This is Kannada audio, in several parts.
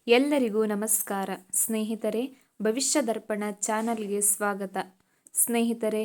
ಎಲ್ಲರಿಗೂ ನಮಸ್ಕಾರ. ಸ್ನೇಹಿತರೆ, ಭವಿಷ್ಯ ದರ್ಪಣ ಚಾನಲ್ಗೆ ಸ್ವಾಗತ. ಸ್ನೇಹಿತರೆ,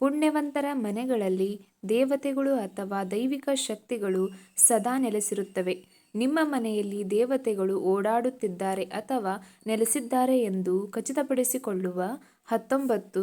ಪುಣ್ಯವಂತರ ಮನೆಗಳಲ್ಲಿ ದೇವತೆಗಳು ಅಥವಾ ದೈವಿಕ ಶಕ್ತಿಗಳು ಸದಾ ನೆಲೆಸಿರುತ್ತವೆ. ನಿಮ್ಮ ಮನೆಯಲ್ಲಿ ದೇವತೆಗಳು ಓಡಾಡುತ್ತಿದ್ದಾರೆ ಅಥವಾ ನೆಲೆಸಿದ್ದಾರೆ ಎಂದು ಖಚಿತಪಡಿಸಿಕೊಳ್ಳುವ 19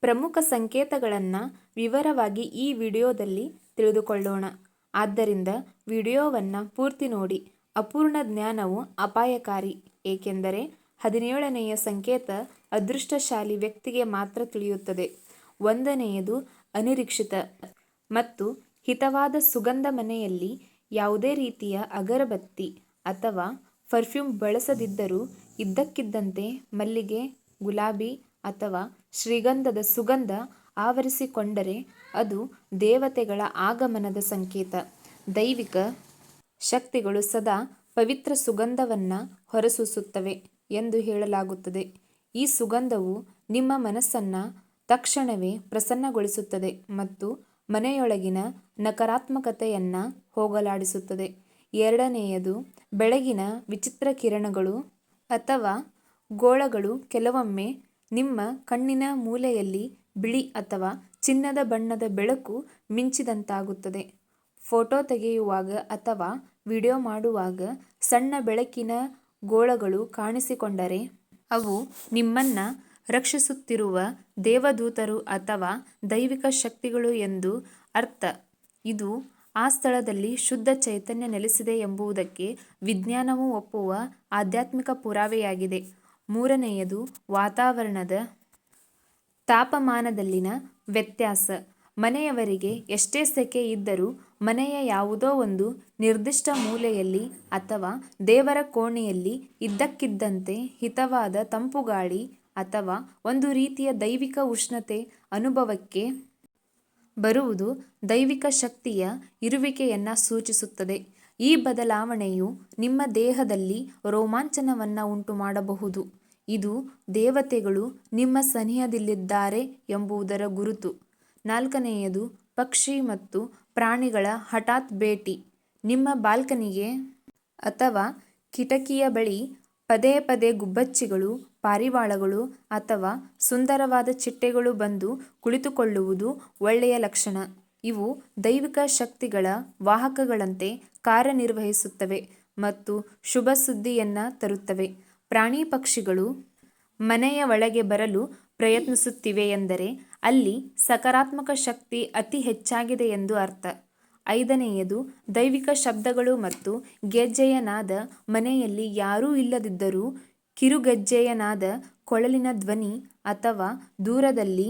ಪ್ರಮುಖ ಸಂಕೇತಗಳನ್ನು ವಿವರವಾಗಿ ಈ ವಿಡಿಯೋದಲ್ಲಿ ತಿಳಿದುಕೊಳ್ಳೋಣ. ಆದ್ದರಿಂದ ವಿಡಿಯೋವನ್ನು ಪೂರ್ತಿ ನೋಡಿ. ಅಪೂರ್ಣ ಜ್ಞಾನವು ಅಪಾಯಕಾರಿ, ಏಕೆಂದರೆ 17ನೆಯ ಸಂಕೇತ ಅದೃಷ್ಟಶಾಲಿ ವ್ಯಕ್ತಿಗೆ ಮಾತ್ರ ತಿಳಿಯುತ್ತದೆ. 1ನೇಯದು ಅನಿರೀಕ್ಷಿತ ಮತ್ತು ಹಿತವಾದ ಸುಗಂಧ. ಮನೆಯಲ್ಲಿ ಯಾವುದೇ ರೀತಿಯ ಅಗರಬತ್ತಿ ಅಥವಾ ಪರ್ಫ್ಯೂಮ್ ಬಳಸದಿದ್ದರೂ ಇದ್ದಕ್ಕಿದ್ದಂತೆ ಮಲ್ಲಿಗೆ, ಗುಲಾಬಿ ಅಥವಾ ಶ್ರೀಗಂಧದ ಸುಗಂಧ ಆವರಿಸಿಕೊಂಡರೆ ಅದು ದೇವತೆಗಳ ಆಗಮನದ ಸಂಕೇತ. ದೈವಿಕ ಶಕ್ತಿಗಳು ಸದಾ ಪವಿತ್ರ ಸುಗಂಧವನ್ನು ಹೊರಸೂಸುತ್ತವೆ ಎಂದು ಹೇಳಲಾಗುತ್ತದೆ. ಈ ಸುಗಂಧವು ನಿಮ್ಮ ಮನಸ್ಸನ್ನು ತಕ್ಷಣವೇ ಪ್ರಸನ್ನಗೊಳಿಸುತ್ತದೆ ಮತ್ತು ಮನೆಯೊಳಗಿನ ನಕಾರಾತ್ಮಕತೆಯನ್ನು ಹೋಗಲಾಡಿಸುತ್ತದೆ. 2ನೇಯದು ಬೆಳಗಿನ ವಿಚಿತ್ರ ಕಿರಣಗಳು ಅಥವಾ ಗೋಳಗಳು. ಕೆಲವೊಮ್ಮೆ ನಿಮ್ಮ ಕಣ್ಣಿನ ಮೂಲೆಯಲ್ಲಿ ಬಿಳಿ ಅಥವಾ ಚಿನ್ನದ ಬಣ್ಣದ ಬೆಳಕು ಮಿಂಚಿದಂತಾಗುತ್ತದೆ. ಫೋಟೋ ತೆಗೆಯುವಾಗ ಅಥವಾ ವಿಡಿಯೋ ಮಾಡುವಾಗ ಸಣ್ಣ ಬೆಳಕಿನ ಗೋಳಗಳು ಕಾಣಿಸಿಕೊಂಡರೆ ಅವು ನಿಮ್ಮನ್ನು ರಕ್ಷಿಸುತ್ತಿರುವ ದೇವದೂತರು ಅಥವಾ ದೈವಿಕ ಶಕ್ತಿಗಳು ಎಂದು ಅರ್ಥ. ಇದು ಆ ಸ್ಥಳದಲ್ಲಿ ಶುದ್ಧ ಚೈತನ್ಯ ನೆಲೆಸಿದೆ ಎಂಬುದಕ್ಕೆ ವಿಜ್ಞಾನವು ಒಪ್ಪುವ ಆಧ್ಯಾತ್ಮಿಕ ಪುರಾವೆಯಾಗಿದೆ. 3ನೇಯದು ವಾತಾವರಣದ ತಾಪಮಾನದಲ್ಲಿನ ವ್ಯತ್ಯಾಸ. ಮನೆಯವರಿಗೆ ಎಷ್ಟೇ ಸೆಕೆ ಇದ್ದರೂ ಮನೆಯ ಯಾವುದೋ ಒಂದು ನಿರ್ದಿಷ್ಟ ಮೂಲೆಯಲ್ಲಿ ಅಥವಾ ದೇವರ ಕೋಣೆಯಲ್ಲಿ ಇದ್ದಕ್ಕಿದ್ದಂತೆ ಹಿತವಾದ ತಂಪು ಗಾಳಿ ಅಥವಾ ಒಂದು ರೀತಿಯ ದೈವಿಕ ಉಷ್ಣತೆ ಅನುಭವಕ್ಕೆ ಬರುವುದು ದೈವಿಕ ಶಕ್ತಿಯ ಇರುವಿಕೆಯನ್ನು ಸೂಚಿಸುತ್ತದೆ. ಈ ಬದಲಾವಣೆಯು ನಿಮ್ಮ ದೇಹದಲ್ಲಿ ರೋಮಾಂಚನವನ್ನು ಉಂಟುಮಾಡಬಹುದು. ಇದು ದೇವತೆಗಳು ನಿಮ್ಮ ಸನಿಹದಲ್ಲಿದ್ದಾರೆ ಎಂಬುದರ ಗುರುತು. 4ನೇಯದು ಪಕ್ಷಿ ಮತ್ತು ಪ್ರಾಣಿಗಳ ಹಠಾತ್ ಭೇಟಿ. ನಿಮ್ಮ ಬಾಲ್ಕನಿಗೆ ಅಥವಾ ಕಿಟಕಿಯ ಬಳಿ ಪದೇ ಪದೇ ಗುಬ್ಬಚ್ಚಿಗಳು, ಪಾರಿವಾಳಗಳು ಅಥವಾ ಸುಂದರವಾದ ಚಿಟ್ಟೆಗಳು ಬಂದು ಕುಳಿತುಕೊಳ್ಳುವುದು ಒಳ್ಳೆಯ ಲಕ್ಷಣ. ಇವು ದೈವಿಕ ಶಕ್ತಿಗಳ ವಾಹಕಗಳಂತೆ ಕಾರ್ಯನಿರ್ವಹಿಸುತ್ತವೆ ಮತ್ತು ಶುಭ ಸುದ್ದಿಯನ್ನು ತರುತ್ತವೆ. ಪ್ರಾಣಿ ಪಕ್ಷಿಗಳು ಮನೆಯ ಒಳಗೆ ಬರಲು ಪ್ರಯತ್ನಿಸುತ್ತಿವೆ ಎಂದರೆ ಅಲ್ಲಿ ಸಕಾರಾತ್ಮಕ ಶಕ್ತಿ ಅತಿ ಹೆಚ್ಚಾಗಿದೆ ಎಂದು ಅರ್ಥ. 5ನೇಯದು ದೈವಿಕ ಶಬ್ದಗಳು ಮತ್ತು ಗೆಜ್ಜೆಯ ನಾದ. ಮನೆಯಲ್ಲಿ ಯಾರೂ ಇಲ್ಲದಿದ್ದರೂ ಕಿರುಗಜ್ಜೆಯ ನಾದ, ಕೊಳಲಿನ ಧ್ವನಿ ಅಥವಾ ದೂರದಲ್ಲಿ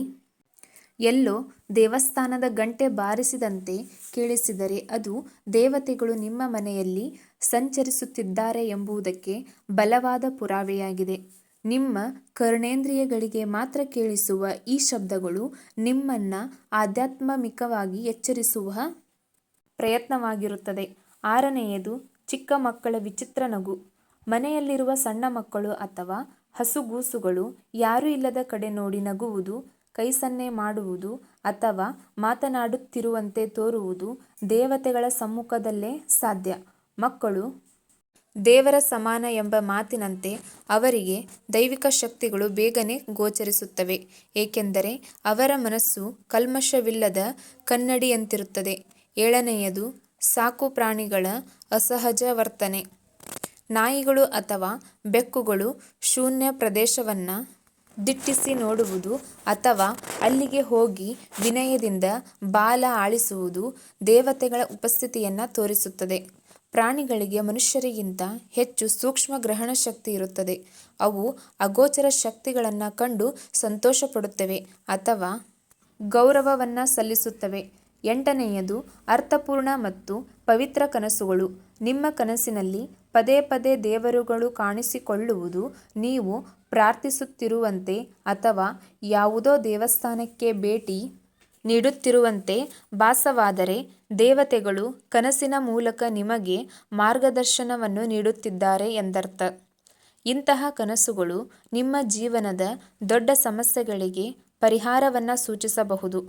ಎಲ್ಲೋ ದೇವಸ್ಥಾನದ ಗಂಟೆ ಬಾರಿಸಿದಂತೆ ಕೇಳಿಸಿದರೆ ಅದು ದೇವತೆಗಳು ನಿಮ್ಮ ಮನೆಯಲ್ಲಿ ಸಂಚರಿಸುತ್ತಿದ್ದಾರೆ ಎಂಬುದಕ್ಕೆ ಬಲವಾದ ಪುರಾವೆಯಾಗಿದೆ. ನಿಮ್ಮ ಕರ್ಣೇಂದ್ರಿಯಗಳಿಗೆ ಮಾತ್ರ ಕೇಳಿಸುವ ಈ ಶಬ್ದಗಳು ನಿಮ್ಮನ್ನು ಆಧ್ಯಾತ್ಮಿಕವಾಗಿ ಎಚ್ಚರಿಸುವ ಪ್ರಯತ್ನವಾಗಿರುತ್ತದೆ. 6ನೇಯದು ಚಿಕ್ಕ ಮಕ್ಕಳ ವಿಚಿತ್ರ ನಗು. ಮನೆಯಲ್ಲಿರುವ ಸಣ್ಣ ಮಕ್ಕಳು ಅಥವಾ ಹಸುಗೂಸುಗಳು ಯಾರೂ ಇಲ್ಲದ ಕಡೆ ನೋಡಿ ನಗುವುದು, ಕೈ ಸನ್ನೆ ಮಾಡುವುದು ಅಥವಾ ಮಾತನಾಡುತ್ತಿರುವಂತೆ ತೋರುವುದು ದೇವತೆಗಳ ಸಮ್ಮುಖದಲ್ಲೇ ಸಾಧ್ಯ. ಮಕ್ಕಳು ದೇವರ ಸಮಾನ ಎಂಬ ಮಾತಿನಂತೆ ಅವರಿಗೆ ದೈವಿಕ ಶಕ್ತಿಗಳು ಬೇಗನೆ ಗೋಚರಿಸುತ್ತವೆ, ಏಕೆಂದರೆ ಅವರ ಮನಸ್ಸು ಕಲ್ಮಶವಿಲ್ಲದ ಕನ್ನಡಿಯಂತಿರುತ್ತದೆ. 7ನೇಯದು ಸಾಕು ಪ್ರಾಣಿಗಳ ಅಸಹಜ ವರ್ತನೆ. ನಾಯಿಗಳು ಅಥವಾ ಬೆಕ್ಕುಗಳು ಶೂನ್ಯ ಪ್ರದೇಶವನ್ನು ದಿಟ್ಟಿಸಿ ನೋಡುವುದು ಅಥವಾ ಅಲ್ಲಿಗೆ ಹೋಗಿ ವಿನಯದಿಂದ ಬಾಲ ಆಡಿಸುವುದು ದೇವತೆಗಳ ಉಪಸ್ಥಿತಿಯನ್ನು ತೋರಿಸುತ್ತದೆ. ಪ್ರಾಣಿಗಳಿಗೆ ಮನುಷ್ಯರಿಗಿಂತ ಹೆಚ್ಚು ಸೂಕ್ಷ್ಮ ಗ್ರಹಣ ಶಕ್ತಿ ಇರುತ್ತದೆ. ಅವು ಅಗೋಚರ ಶಕ್ತಿಗಳನ್ನು ಕಂಡು ಸಂತೋಷಪಡುತ್ತವೆ ಅಥವಾ ಗೌರವವನ್ನು ಸಲ್ಲಿಸುತ್ತವೆ. 8ನೇಯದು ಅರ್ಥಪೂರ್ಣ ಮತ್ತು ಪವಿತ್ರ ಕನಸುಗಳು. ನಿಮ್ಮ ಕನಸಿನಲ್ಲಿ ಪದೇ ಪದೇ ದೇವರುಗಳು ಕಾಣಿಸಿಕೊಳ್ಳುವುದು ನೀವು ಪ್ರಾರ್ಥಿಸುತ್ತಿರುವಂತೆ ಅಥವಾ ಯಾವುದೋ ದೇವಸ್ಥಾನಕ್ಕೆ ಭೇಟಿ ನೀಡುತ್ತಿರುವಂತೆ ಭಾಸವಾದರೆ ದೇವತೆಗಳು ಕನಸಿನ ಮೂಲಕ ನಿಮಗೆ ಮಾರ್ಗದರ್ಶನವನ್ನು ನೀಡುತ್ತಿದ್ದಾರೆ ಎಂದರ್ಥ. ಇಂತಹ ಕನಸುಗಳು ನಿಮ್ಮ ಜೀವನದ ದೊಡ್ಡ ಸಮಸ್ಯೆಗಳಿಗೆ ಪರಿಹಾರವನ್ನು ಸೂಚಿಸಬಹುದು.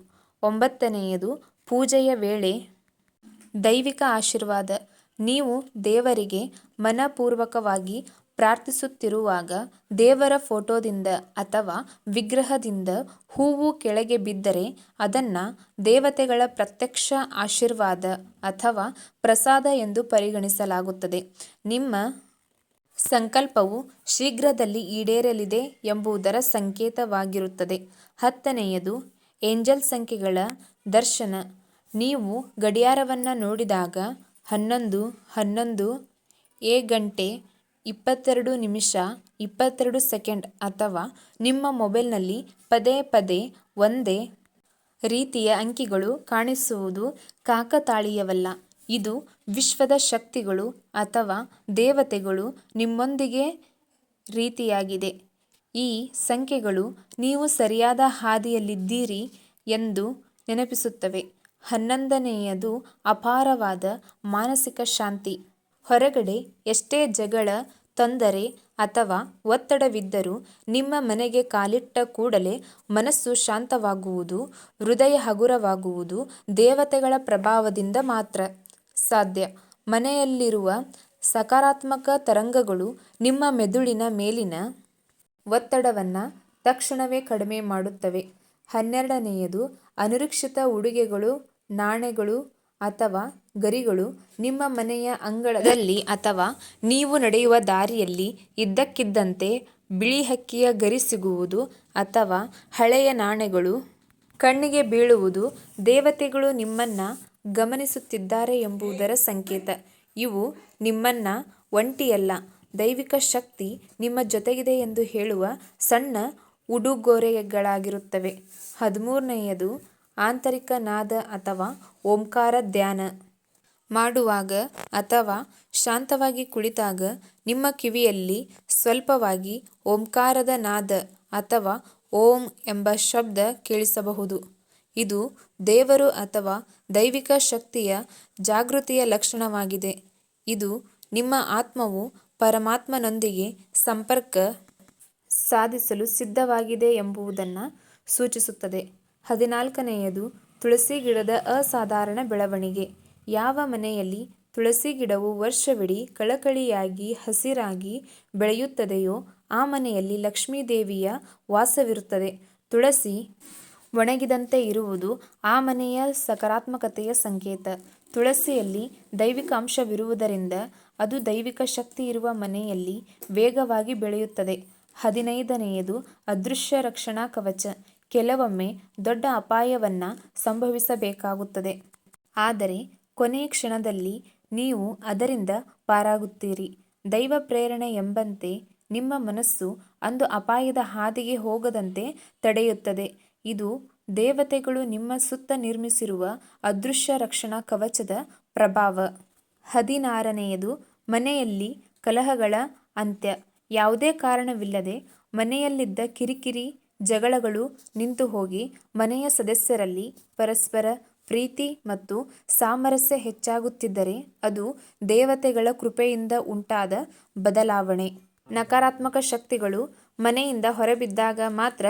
9ನೇಯದು ಪೂಜೆಯ ವೇಳೆ ದೈವಿಕ ಆಶೀರ್ವಾದ. ನೀವು ದೇವರಿಗೆ ಮನಪೂರ್ವಕವಾಗಿ ಪ್ರಾರ್ಥಿಸುತ್ತಿರುವಾಗ ದೇವರ ಫೋಟೋದಿಂದ ಅಥವಾ ವಿಗ್ರಹದಿಂದ ಹೂವು ಕೆಳಗೆ ಬಿದ್ದರೆ ಅದನ್ನು ದೇವತೆಗಳ ಪ್ರತ್ಯಕ್ಷ ಆಶೀರ್ವಾದ ಅಥವಾ ಪ್ರಸಾದ ಎಂದು ಪರಿಗಣಿಸಲಾಗುತ್ತದೆ. ನಿಮ್ಮ ಸಂಕಲ್ಪವು ಶೀಘ್ರದಲ್ಲಿ ಈಡೇರಲಿದೆ ಎಂಬುದರ ಸಂಕೇತವಾಗಿರುತ್ತದೆ. 10ನೇಯದು ಏಂಜಲ್ ಸಂಖ್ಯೆಗಳ ದರ್ಶನ. ನೀವು ಗಡಿಯಾರವನ್ನು ನೋಡಿದಾಗ 11:11 ಗಂಟೆ 22 ನಿಮಿಷ 22 ಸೆಕೆಂಡ್ ಅಥವಾ ನಿಮ್ಮ ಮೊಬೈಲ್ನಲ್ಲಿ ಪದೇ ಪದೇ ಒಂದೇ ರೀತಿಯ ಅಂಕಿಗಳು ಕಾಣಿಸುವುದು ಕಾಕತಾಳೀಯವಲ್ಲ. ಇದು ವಿಶ್ವದ ಶಕ್ತಿಗಳು ಅಥವಾ ದೇವತೆಗಳು ನಿಮ್ಮೊಂದಿಗೆ ರೀತಿಯಾಗಿದೆ. ಈ ಸಂಖ್ಯೆಗಳು ನೀವು ಸರಿಯಾದ ಹಾದಿಯಲ್ಲಿದ್ದೀರಿ ಎಂದು ನೆನಪಿಸುತ್ತವೆ. 11ನೇಯದು ಅಪಾರವಾದ ಮಾನಸಿಕ ಶಾಂತಿ. ಹೊರಗಡೆ ಎಷ್ಟೇ ಜಗಳ, ತೊಂದರೆ ಅಥವಾ ಒತ್ತಡವಿದ್ದರೂ ನಿಮ್ಮ ಮನೆಗೆ ಕಾಲಿಟ್ಟ ಕೂಡಲೇ ಮನಸ್ಸು ಶಾಂತವಾಗುವುದು, ಹೃದಯ ಹಗುರವಾಗುವುದು ದೇವತೆಗಳ ಪ್ರಭಾವದಿಂದ ಮಾತ್ರ ಸಾಧ್ಯ. ಮನೆಯಲ್ಲಿರುವ ಸಕಾರಾತ್ಮಕ ತರಂಗಗಳು ನಿಮ್ಮ ಮೆದುಳಿನ ಮೇಲಿನ ಒತ್ತಡವನ್ನು ತಕ್ಷಣವೇ ಕಡಿಮೆ ಮಾಡುತ್ತವೆ. 12ನೇಯದು ಅನಿರೀಕ್ಷಿತ ಉಡುಗೆಗಳು, ನಾಣ್ಯಗಳು ಅಥವಾ ಗರಿಗಳು ನಿಮ್ಮ ಮನೆಯ ಅಂಗಳದಲ್ಲಿ ಅಥವಾ ನೀವು ನಡೆಯುವ ದಾರಿಯಲ್ಲಿ ಇದ್ದಕ್ಕಿದ್ದಂತೆ ಬಿಳಿ ಹಕ್ಕಿಯ ಗರಿ ಸಿಗುವುದು ಅಥವಾ ಹಳೆಯ ನಾಣ್ಯಗಳು ಕಣ್ಣಿಗೆ ಬೀಳುವುದು ದೇವತೆಗಳು ನಿಮ್ಮನ್ನು ಗಮನಿಸುತ್ತಿದ್ದಾರೆ ಎಂಬುದರ ಸಂಕೇತ. ಇವು ನಿಮ್ಮನ್ನು ಒಂಟಿಯಲ್ಲ, ದೈವಿಕ ಶಕ್ತಿ ನಿಮ್ಮ ಜೊತೆಗಿದೆ ಎಂದು ಹೇಳುವ ಸಣ್ಣ ಉಡುಗೊರೆಗಳಾಗಿರುತ್ತವೆ. 13ನೇಯದು ಆಂತರಿಕ ನಾದ ಅಥವಾ ಓಂಕಾರ. ಧ್ಯಾನ ಮಾಡುವಾಗ ಅಥವಾ ಶಾಂತವಾಗಿ ಕುಳಿತಾಗ ನಿಮ್ಮ ಕಿವಿಯಲ್ಲಿ ಸ್ವಲ್ಪವಾಗಿ ಓಂಕಾರದ ನಾದ ಅಥವಾ ಓಂ ಎಂಬ ಶಬ್ದ ಕೇಳಿಸಬಹುದು. ಇದು ದೇವರು ಅಥವಾ ದೈವಿಕ ಶಕ್ತಿಯ ಜಾಗೃತಿಯ ಲಕ್ಷಣವಾಗಿದೆ. ಇದು ನಿಮ್ಮ ಆತ್ಮವು ಪರಮಾತ್ಮನೊಂದಿಗೆ ಸಂಪರ್ಕ ಸಾಧಿಸಲು ಸಿದ್ಧವಾಗಿದೆ ಎಂಬುದನ್ನು ಸೂಚಿಸುತ್ತದೆ. 14ನೇಯದು ತುಳಸಿ ಗಿಡದ ಅಸಾಧಾರಣ ಬೆಳವಣಿಗೆ. ಯಾವ ಮನೆಯಲ್ಲಿ ತುಳಸಿ ಗಿಡವು ವರ್ಷವಿಡೀ ಕಳಕಳಿಯಾಗಿ ಹಸಿರಾಗಿ ಬೆಳೆಯುತ್ತದೆಯೋ ಆ ಮನೆಯಲ್ಲಿ ಲಕ್ಷ್ಮೀದೇವಿಯ ವಾಸವಿರುತ್ತದೆ. ತುಳಸಿ ಒಣಗಿದಂತೆ ಇರುವುದು ಆ ಮನೆಯ ಸಕಾರಾತ್ಮಕತೆಯ ಸಂಕೇತ. ತುಳಸಿಯಲ್ಲಿ ದೈವಿಕ ಅಂಶವಿರುವುದರಿಂದ ಅದು ದೈವಿಕ ಶಕ್ತಿ ಇರುವ ಮನೆಯಲ್ಲಿ ವೇಗವಾಗಿ ಬೆಳೆಯುತ್ತದೆ. 15ನೇಯದು ಅದೃಶ್ಯ ರಕ್ಷಣಾ ಕವಚ. ಕೆಲವೊಮ್ಮೆ ದೊಡ್ಡ ಅಪಾಯವನ್ನು ಸಂಭವಿಸಬೇಕಾಗುತ್ತದೆ, ಆದರೆ ಕೊನೆಯ ಕ್ಷಣದಲ್ಲಿ ನೀವು ಅದರಿಂದ ಪಾರಾಗುತ್ತೀರಿ. ದೈವ ಪ್ರೇರಣೆ ಎಂಬಂತೆ ನಿಮ್ಮ ಮನಸ್ಸು ಅಂದು ಅಪಾಯದ ಹಾದಿಗೆ ಹೋಗದಂತೆ ತಡೆಯುತ್ತದೆ. ಇದು ದೇವತೆಗಳು ನಿಮ್ಮ ಸುತ್ತ ನಿರ್ಮಿಸಿರುವ ಅದೃಶ್ಯ ರಕ್ಷಣಾ ಕವಚದ ಪ್ರಭಾವ. 16ನೇಯದು ಮನೆಯಲ್ಲಿ ಕಲಹಗಳ ಅಂತ್ಯ. ಯಾವುದೇ ಕಾರಣವಿಲ್ಲದೆ ಮನೆಯಲ್ಲಿದ್ದ ಕಿರಿಕಿರಿ, ಜಗಳಗಳು ನಿಂತುಹೋಗಿ ಮನೆಯ ಸದಸ್ಯರಲ್ಲಿ ಪರಸ್ಪರ ಪ್ರೀತಿ ಮತ್ತು ಸಾಮರಸ್ಯ ಹೆಚ್ಚಾಗುತ್ತಿದ್ದರೆ ಅದು ದೇವತೆಗಳ ಕೃಪೆಯಿಂದ ಉಂಟಾದ ಬದಲಾವಣೆ. ನಕಾರಾತ್ಮಕ ಶಕ್ತಿಗಳು ಮನೆಯಿಂದ ಹೊರಬಿದ್ದಾಗ ಮಾತ್ರ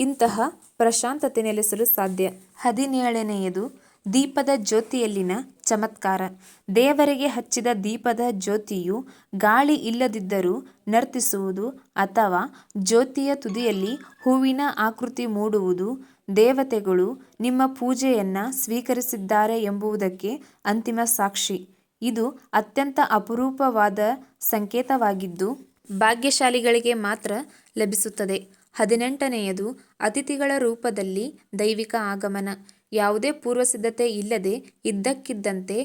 ಇಂತಹ ಪ್ರಶಾಂತತೆ ನೆಲೆಸಲು ಸಾಧ್ಯ. 17ನೇಯದು ದೀಪದ ಜ್ಯೋತಿಯಲ್ಲಿನ ಚಮತ್ಕಾರ. ದೇವರಿಗೆ ಹಚ್ಚಿದ ದೀಪದ ಜ್ಯೋತಿಯು ಗಾಳಿ ಇಲ್ಲದಿದ್ದರೂ ನರ್ತಿಸುವುದು ಅಥವಾ ಜ್ಯೋತಿಯ ತುದಿಯಲ್ಲಿ ಹೂವಿನ ಆಕೃತಿ ಮೂಡುವುದು ದೇವತೆಗಳು ನಿಮ್ಮ ಪೂಜೆಯನ್ನು ಸ್ವೀಕರಿಸಿದ್ದಾರೆ ಎಂಬುದಕ್ಕೆ ಅಂತಿಮ ಸಾಕ್ಷಿ. ಇದು ಅತ್ಯಂತ ಅಪರೂಪವಾದ ಸಂಕೇತವಾಗಿದ್ದು ಭಾಗ್ಯಶಾಲಿಗಳಿಗೆ ಮಾತ್ರ ಲಭಿಸುತ್ತದೆ. 18ನೇಯದು ಅತಿಥಿಗಳ ರೂಪದಲ್ಲಿ ದೈವಿಕ ಆಗಮನ. ಯಾವುದೇ ಪೂರ್ವಸಿದ್ಧತೆ ಇಲ್ಲದೆ ಇದ್ದಕ್ಕಿದ್ದಂತೆ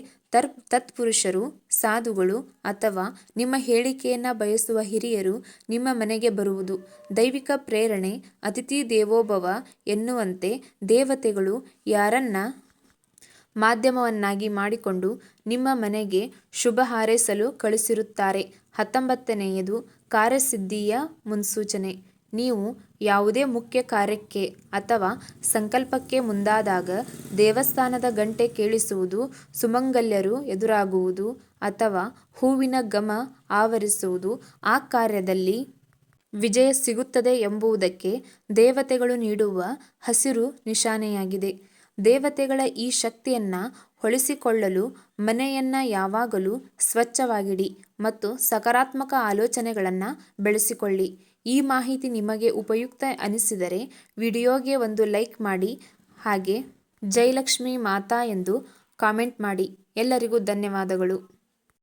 ತತ್ಪುರುಷರು, ಸಾಧುಗಳು ಅಥವಾ ನಿಮ್ಮ ಹೇಳಿಕೆಯನ್ನು ಬಯಸುವ ಹಿರಿಯರು ನಿಮ್ಮ ಮನೆಗೆ ಬರುವುದು ದೈವಿಕ ಪ್ರೇರಣೆ. ಅತಿಥಿ ದೇವೋಭವ ಎನ್ನುವಂತೆ ದೇವತೆಗಳು ಯಾರನ್ನ ಮಾಧ್ಯಮವನ್ನಾಗಿ ಮಾಡಿಕೊಂಡು ನಿಮ್ಮ ಮನೆಗೆ ಶುಭ ಹಾರೈಸಲು ಕಳುಹಿಸಿರುತ್ತಾರೆ. 19ನೇಯದು ಕಾರ್ಯಸಿದ್ಧಿಯ ಮುನ್ಸೂಚನೆ. ನೀವು ಯಾವುದೇ ಮುಖ್ಯ ಕಾರ್ಯಕ್ಕೆ ಅಥವಾ ಸಂಕಲ್ಪಕ್ಕೆ ಮುಂದಾದಾಗ ದೇವಸ್ಥಾನದ ಗಂಟೆ ಕೇಳಿಸುವುದು, ಸುಮಂಗಲ್ಯರು ಎದುರಾಗುವುದು ಅಥವಾ ಹೂವಿನ ಘಮ ಆವರಿಸುವುದು ಆ ಕಾರ್ಯದಲ್ಲಿ ವಿಜಯ ಸಿಗುತ್ತದೆ ಎಂಬುದಕ್ಕೆ ದೇವತೆಗಳು ನೀಡುವ ಹಸಿರು ನಿಶಾನೆಯಾಗಿದೆ. ದೇವತೆಗಳ ಈ ಶಕ್ತಿಯನ್ನು ಹೊಲಿಸಿಕೊಳ್ಳಲು ಮನೆಯನ್ನು ಯಾವಾಗಲೂ ಸ್ವಚ್ಛವಾಗಿಡಿ ಮತ್ತು ಸಕಾರಾತ್ಮಕ ಆಲೋಚನೆಗಳನ್ನು ಬೆಳೆಸಿಕೊಳ್ಳಿ. ಈ ಮಾಹಿತಿ ನಿಮಗೆ ಉಪಯುಕ್ತ ಅನಿಸಿದರೆ ವಿಡಿಯೋಗೆ ಒಂದು ಲೈಕ್ ಮಾಡಿ, ಹಾಗೆ ಜೈ ಲಕ್ಷ್ಮೀ ಮಾತಾ ಎಂದು ಕಾಮೆಂಟ್ ಮಾಡಿ. ಎಲ್ಲರಿಗೂ ಧನ್ಯವಾದಗಳು.